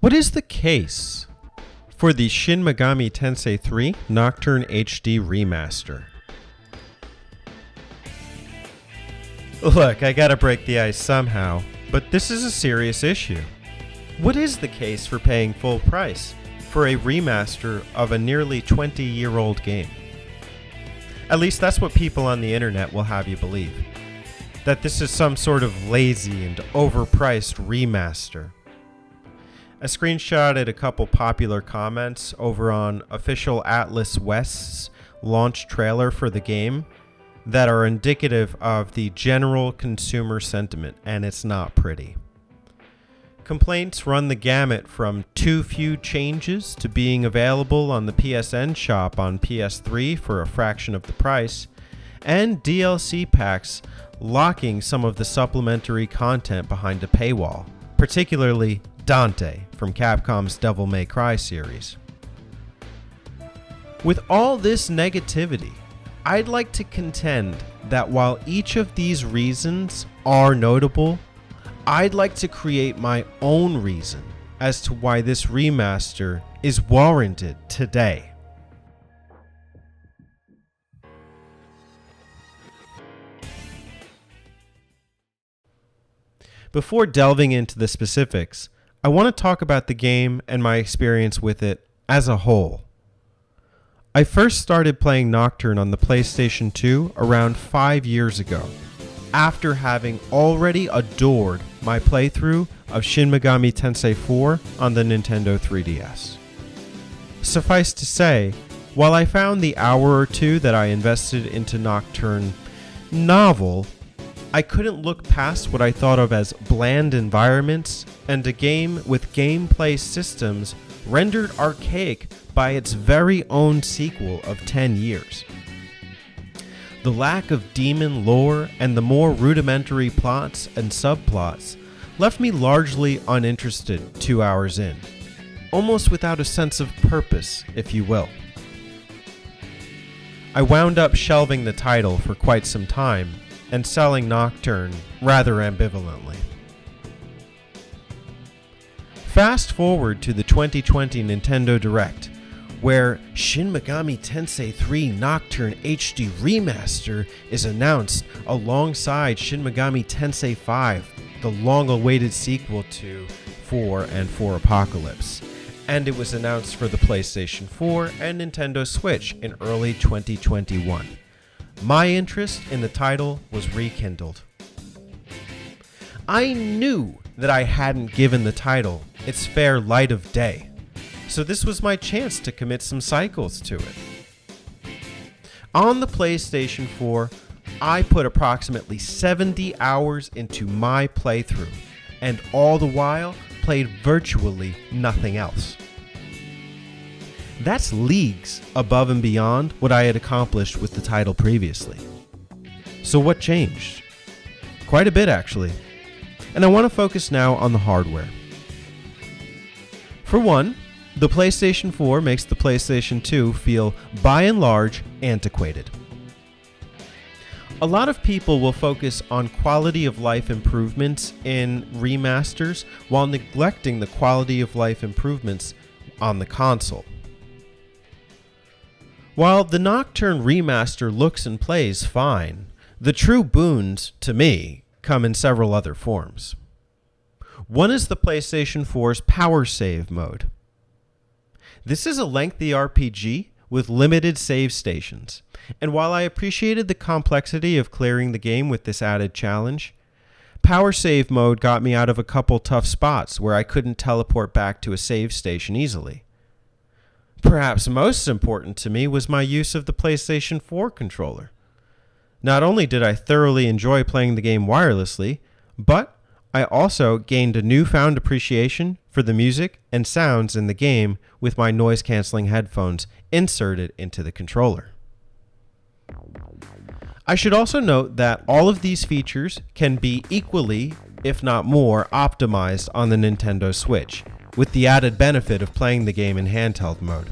What is the case for the Shin Megami Tensei 3 Nocturne HD Remaster? Look, I gotta break the ice somehow, but this is a serious issue. What is the case for paying full price for a remaster of a nearly 20-year-old game? At least that's what people on the internet will have you believe. That this is some sort of lazy and overpriced remaster. I screenshotted a couple popular comments over on official Atlas West's launch trailer for the game that are indicative of the general consumer sentiment, and it's not pretty. Complaints run the gamut from too few changes to being available on the PSN shop on PS3 for a fraction of the price, and DLC packs locking some of the supplementary content behind a paywall, particularly Dante from Capcom's Devil May Cry series. With all this negativity, I'd like to contend that while each of these reasons are notable, I'd like to create my own reason as to why this remaster is warranted today. Before delving into the specifics, I want to talk about the game and my experience with it as a whole. I first started playing Nocturne on the PlayStation 2 around 5 years ago, after having already adored my playthrough of Shin Megami Tensei 4 on the Nintendo 3DS. Suffice to say, while I found the hour or two that I invested into Nocturne novel, I couldn't look past what I thought of as bland environments and a game with gameplay systems rendered archaic by its very own sequel of 10 years. The lack of demon lore and the more rudimentary plots and subplots left me largely uninterested 2 hours in, almost without a sense of purpose, if you will. I wound up shelving the title for quite some time and selling Nocturne rather ambivalently. Fast forward to the 2020 Nintendo Direct, where Shin Megami Tensei 3 Nocturne HD Remaster is announced alongside Shin Megami Tensei 5, the long-awaited sequel to 4 and 4 Apocalypse, and it was announced for the PlayStation 4 and Nintendo Switch in early 2021. My interest in the title was rekindled. I knew that I hadn't given the title its fair light of day, so this was my chance to commit some cycles to it. On the PlayStation 4, I put approximately 70 hours into my playthrough, and all the while played virtually nothing else. That's leagues above and beyond what I had accomplished with the title previously. So what changed? Quite a bit, actually. And I want to focus now on the hardware. For one, the PlayStation 4 makes the PlayStation 2 feel, by and large, antiquated. A lot of people will focus on quality of life improvements in remasters while neglecting the quality of life improvements on the console. While the Nocturne remaster looks and plays fine, the true boons, to me, come in several other forms. One is the PlayStation 4's Power Save mode. This is a lengthy RPG with limited save stations, and while I appreciated the complexity of clearing the game with this added challenge, Power Save mode got me out of a couple tough spots where I couldn't teleport back to a save station easily. Perhaps most important to me was my use of the PlayStation 4 controller. Not only did I thoroughly enjoy playing the game wirelessly, but I also gained a newfound appreciation for the music and sounds in the game with my noise-canceling headphones inserted into the controller. I should also note that all of these features can be equally, if not more, optimized on the Nintendo Switch, with the added benefit of playing the game in handheld mode.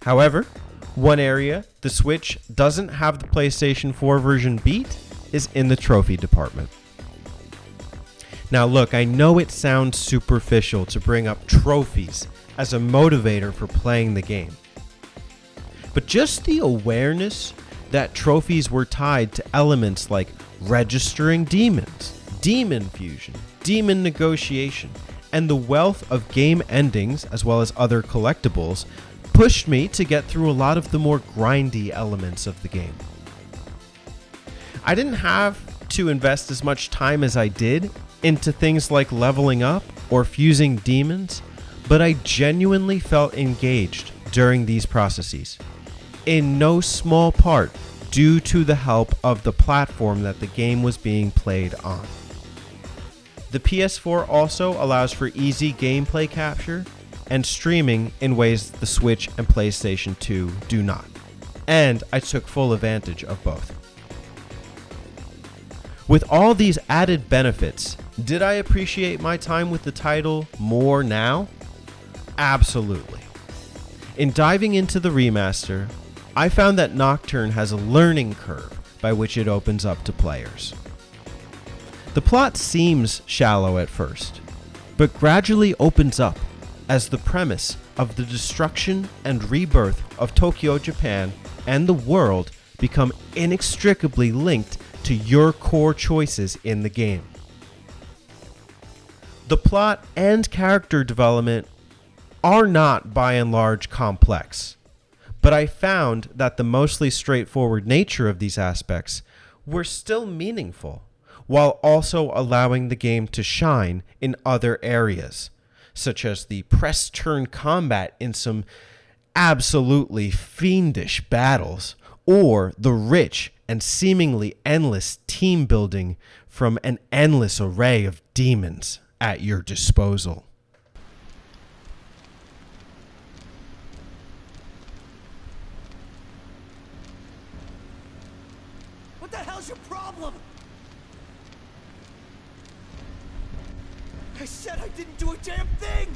However, one area the Switch doesn't have the PlayStation 4 version beat is in the trophy department. Now look, I know it sounds superficial to bring up trophies as a motivator for playing the game. But just the awareness that trophies were tied to elements like registering demons, demon fusion, demon negotiation, and the wealth of game endings as well as other collectibles pushed me to get through a lot of the more grindy elements of the game. I didn't have to invest as much time as I did into things like leveling up or fusing demons, but I genuinely felt engaged during these processes, in no small part due to the help of the platform that the game was being played on. The PS4 also allows for easy gameplay capture and streaming in ways the Switch and PlayStation 2 do not, and I took full advantage of both. With all these added benefits, did I appreciate my time with the title more now? Absolutely. In diving into the remaster, I found that Nocturne has a learning curve by which it opens up to players. The plot seems shallow at first, but gradually opens up as the premise of the destruction and rebirth of Tokyo, Japan, and the world become inextricably linked to your core choices in the game. The plot and character development are not by and large complex, but I found that the mostly straightforward nature of these aspects were still meaningful, while also allowing the game to shine in other areas, such as the press-turn combat in some absolutely fiendish battles, or the rich and seemingly endless team building from an endless array of demons at your disposal. What the hell's your problem? I said I didn't do a damn thing!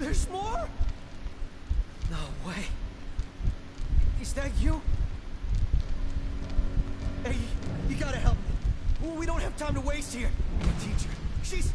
There's more? No way. Is that you? Hey, you gotta help me. We don't have time to waste here. The teacher, she's...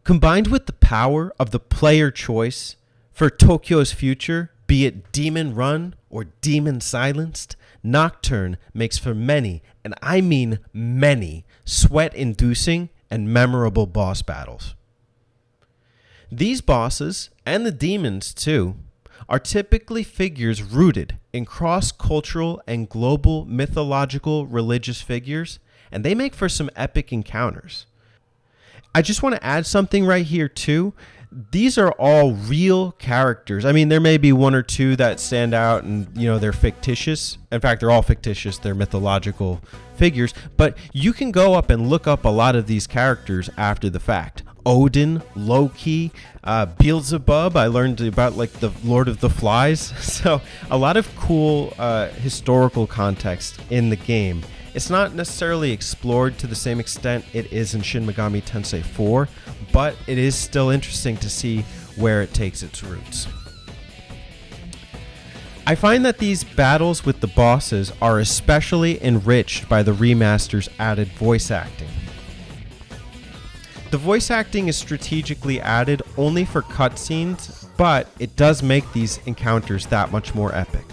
Combined with the power of the player choice for Tokyo's future, be it Demon Run or Demon Silenced, Nocturne makes for many, and I mean many, sweat-inducing and memorable boss battles. These bosses, and the demons too, are typically figures rooted in cross-cultural and global mythological religious figures, and they make for some epic encounters. I just want to add something right here too. These are all real characters. I mean, there may be one or two that stand out and, they're fictitious. In fact, they're all fictitious. They're mythological figures. But you can go up and look up a lot of these characters after the fact. Odin, Loki, Beelzebub. I learned about the Lord of the Flies. So a lot of cool historical context in the game. It's not necessarily explored to the same extent it is in Shin Megami Tensei 4, but it is still interesting to see where it takes its roots. I find that these battles with the bosses are especially enriched by the remaster's added voice acting. The voice acting is strategically added only for cutscenes, but it does make these encounters that much more epic.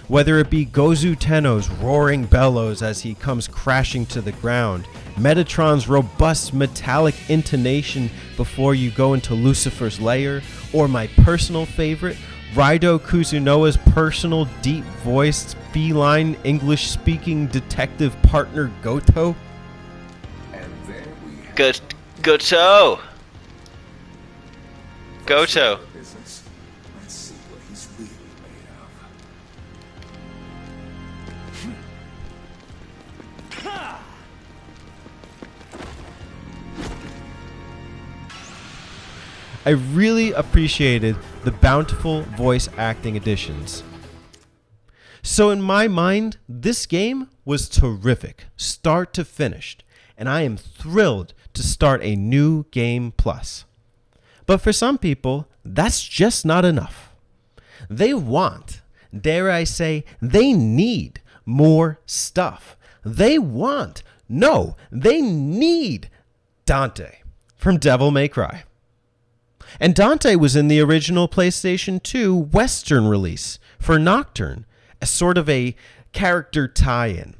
Whether it be Gozu Tenno's roaring bellows as he comes crashing to the ground, Metatron's robust metallic intonation before you go into Lucifer's lair, or my personal favorite, Raido Kuzunoa's personal deep-voiced, feline, English-speaking detective partner Goto. Goto. Goto. Let's see what he's really made of. I really appreciated the bountiful voice acting additions. So in my mind, this game was terrific, start to finish, and I am thrilled to start a new game plus. But for some people, that's just not enough. They want, dare I say, they need more stuff. They need Dante from Devil May Cry. And Dante was in the original PlayStation 2 Western release for Nocturne, as sort of a character tie-in.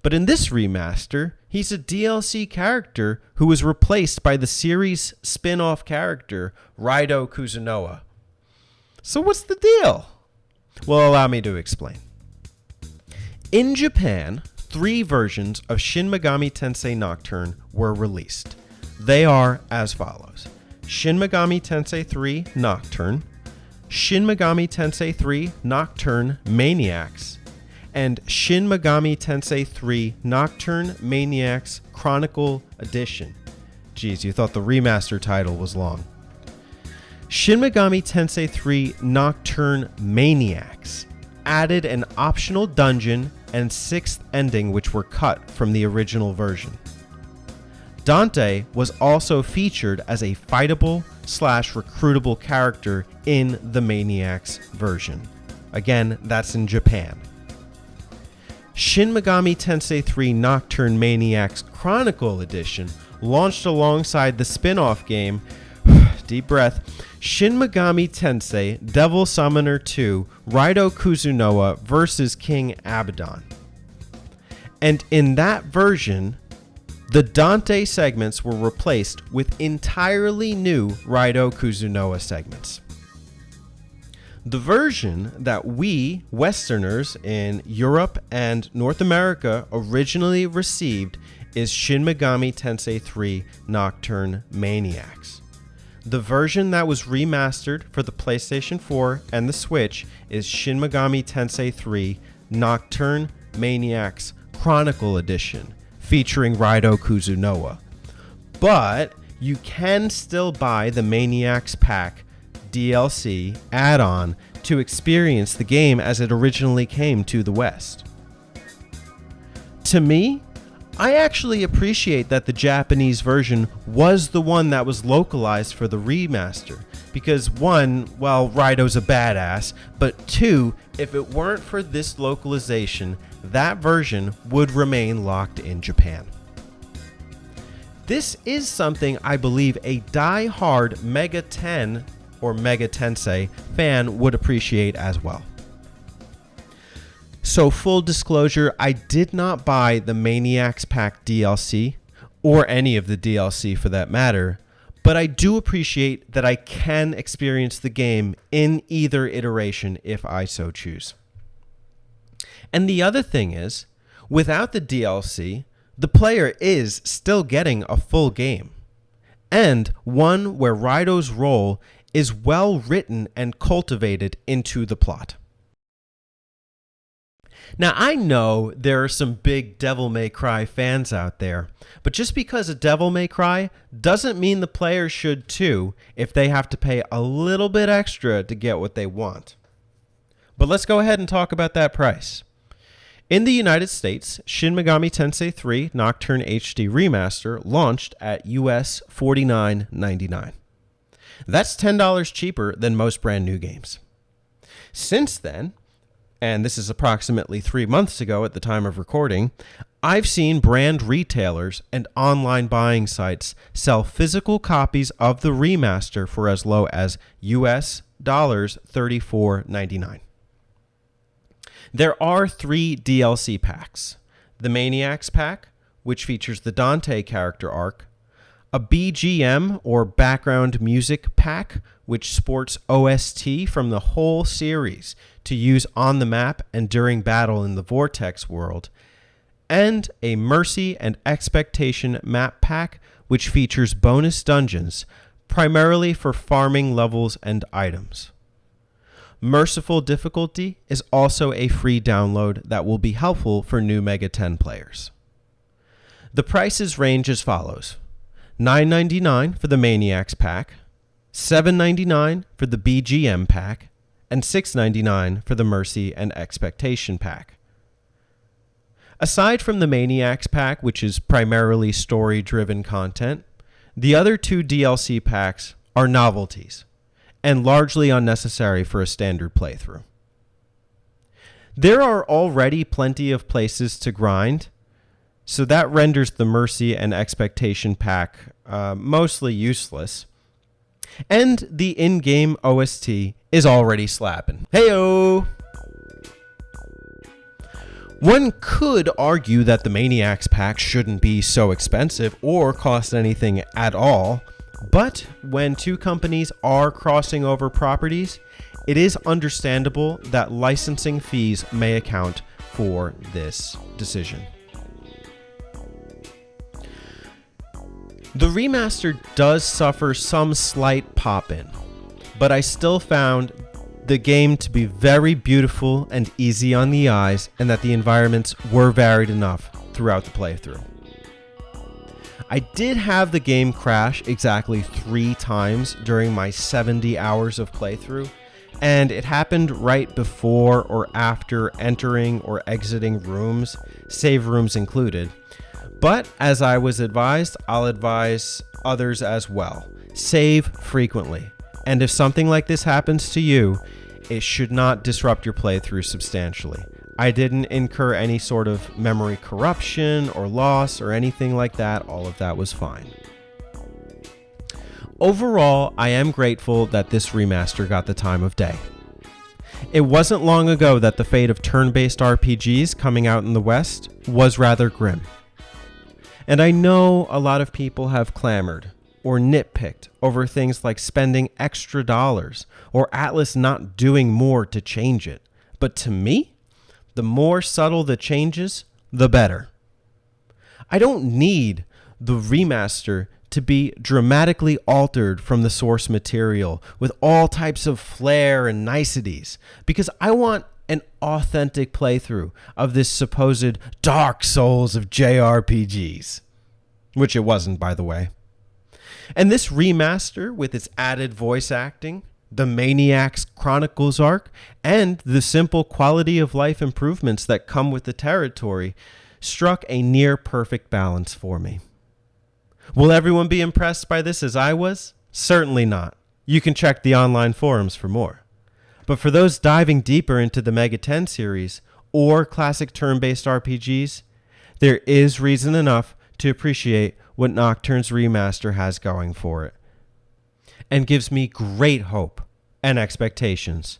But in this remaster, he's a DLC character who was replaced by the series spin-off character Raido Kuzunoa. So what's the deal? Well, allow me to explain. In Japan, 3 versions of Shin Megami Tensei Nocturne were released. They are as follows: Shin Megami Tensei 3 Nocturne, Shin Megami Tensei 3 Nocturne Maniacs, and Shin Megami Tensei 3 Nocturne Maniacs Chronicle Edition. Geez, you thought the remaster title was long. Shin Megami Tensei 3 Nocturne Maniacs added an optional dungeon and 6th ending which were cut from the original version. Dante was also featured as a fightable/recruitable character in the Maniacs version. Again, that's in Japan. Shin Megami Tensei 3 Nocturne Maniacs Chronicle Edition launched alongside the spin-off game, deep breath, Shin Megami Tensei Devil Summoner 2 Raido Kuzunoa vs. King Abaddon. And in that version, the Dante segments were replaced with entirely new Raido Kuzunoa segments. The version that we, Westerners in Europe and North America, originally received is Shin Megami Tensei 3 Nocturne Maniacs. The version that was remastered for the PlayStation 4 and the Switch is Shin Megami Tensei 3 Nocturne Maniacs Chronicle Edition, featuring Raido Kuzunoa. But you can still buy the Maniacs Pack DLC add-on to experience the game as it originally came to the West. To me, I actually appreciate that the Japanese version was the one that was localized for the remaster, because 1, well, Raido's a badass, but 2, if it weren't for this localization, that version would remain locked in Japan. This is something I believe a die-hard Mega 10 or Mega Tensei fan would appreciate as well. So full disclosure, I did not buy the Maniacs Pack DLC, or any of the DLC for that matter, but I do appreciate that I can experience the game in either iteration if I so choose. And the other thing is, without the DLC, the player is still getting a full game, and one where Raido's role is well written and cultivated into the plot. Now, I know there are some big Devil May Cry fans out there, but just because a Devil May Cry doesn't mean the player should too if they have to pay a little bit extra to get what they want. But let's go ahead and talk about that price. In the United States, Shin Megami Tensei 3 Nocturne HD Remaster launched at US $49.99. That's $10 cheaper than most brand new games. Since then, and this is approximately 3 months ago at the time of recording, I've seen brand retailers and online buying sites sell physical copies of the remaster for as low as US $34.99. There are 3 DLC packs: the Maniacs Pack, which features the Dante character arc, a BGM or background music pack, which sports OST from the whole series to use on the map and during battle in the Vortex world, and a Mercy and Expectation map pack, which features bonus dungeons, primarily for farming levels and items. Merciful Difficulty is also a free download that will be helpful for new Mega 10 players. The prices range as follows: $9.99 for the Maniacs Pack, $7.99 for the BGM pack, and $6.99 for the Mercy and Expectation pack. Aside from the Maniacs pack, which is primarily story-driven content, the other two DLC packs are novelties and largely unnecessary for a standard playthrough. There are already plenty of places to grind, so that renders the Mercy and Expectation pack mostly useless. And the in-game OST is already slapping. Heyo! One could argue that the Maniacs pack shouldn't be so expensive or cost anything at all, but when two companies are crossing over properties, it is understandable that licensing fees may account for this decision. The remaster does suffer some slight pop-in, but I still found the game to be very beautiful and easy on the eyes, and that the environments were varied enough throughout the playthrough. I did have the game crash exactly 3 times during my 70 hours of playthrough, and it happened right before or after entering or exiting rooms, save rooms included. But as I was advised, I'll advise others as well. Save frequently. And if something like this happens to you, it should not disrupt your playthrough substantially. I didn't incur any sort of memory corruption or loss or anything like that. All of that was fine. Overall, I am grateful that this remaster got the time of day. It wasn't long ago that the fate of turn-based RPGs coming out in the West was rather grim. And I know a lot of people have clamored or nitpicked over things like spending extra dollars or Atlas not doing more to change it. But to me, the more subtle the changes, the better. I don't need the remaster to be dramatically altered from the source material with all types of flair and niceties, because I want an authentic playthrough of this supposed Dark Souls of JRPGs. Which it wasn't, by the way. And this remaster, with its added voice acting, the Maniacs Chronicles arc, and the simple quality of life improvements that come with the territory, struck a near perfect balance for me. Will everyone be impressed by this as I was? Certainly not. You can check the online forums for more. But for those diving deeper into the Mega 10 series or classic turn-based RPGs, there is reason enough to appreciate what Nocturne's remaster has going for it, and gives me great hope and expectations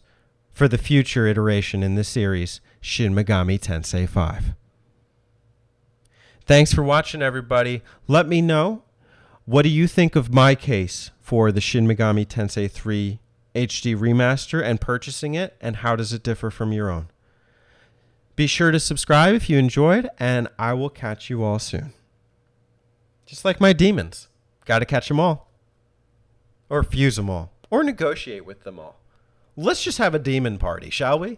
for the future iteration in this series, Shin Megami Tensei 5. Thanks for watching, everybody. Let me know, what do you think of my case for the Shin Megami Tensei 3 HD remaster and purchasing it, and how does it differ from your own? Be sure to subscribe if you enjoyed, and I will catch you all soon. Just like my demons. Gotta catch them all. Or fuse them all. Or negotiate with them all. Let's just have a demon party, shall we?